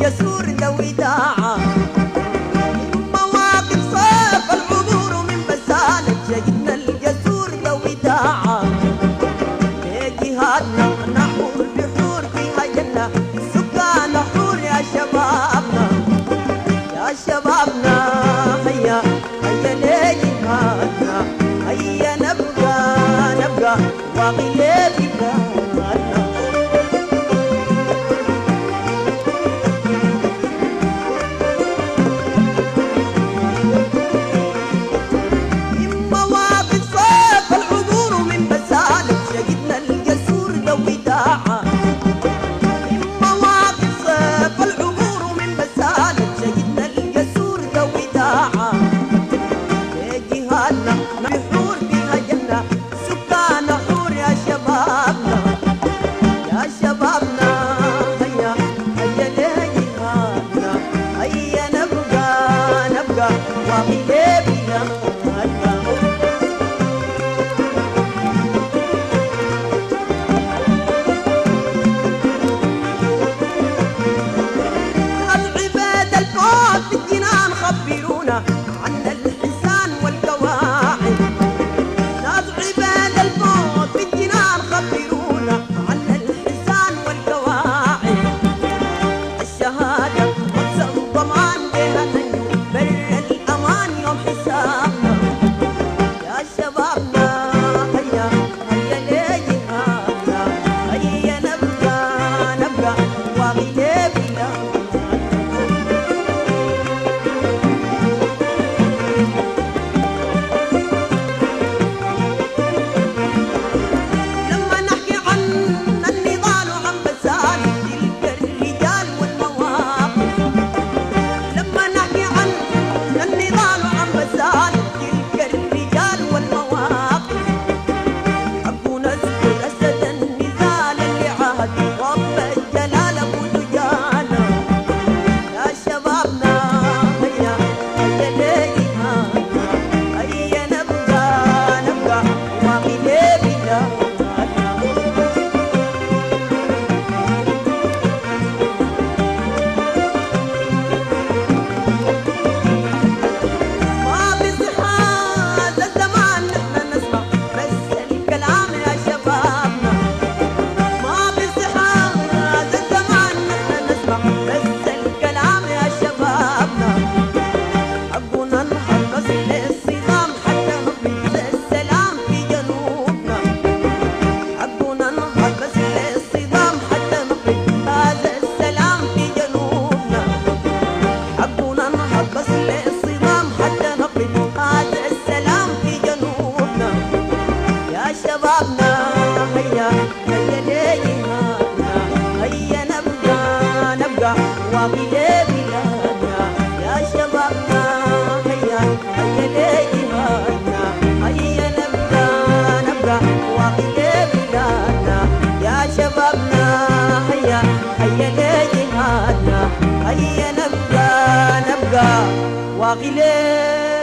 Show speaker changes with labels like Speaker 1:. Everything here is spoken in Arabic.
Speaker 1: الجسور ذوي داعة مواقف صيف العبور من بسالة جيدنا الجسور ذوي داعة جهادنا نحور بحور فيها جنة سكان حور يا شبابنا يا شبابنا هيا هيا لجهادنا هيا نبقى باقي لبلادنا نحور فيها جنة سكان حور يا شبابنا يا شبابنا هيا هيا لجهادنا هيا نبقى واقي لبلادنا العباد الفوق في الجنان خبرونا عن الحسان والقواعد ناس عباد الموت في الجنان خبرونا عن الحسان والقواعد الشهادة مكسب الضمان بها ننجو بر الأمان يوم حسابنا يا شبابنا هيا هيا لجهادنا هيا نبقى واقي لبلادنا شبابنا هيا هيا لجهادنا هيا نبقى واقي لبلادنا يا شبابنا هيا هيا لجهادنا هيا نبقى واقي لبلادنا يا شبابنا هيا هيا لجهادنا هيا نبقى واقي لبلادنا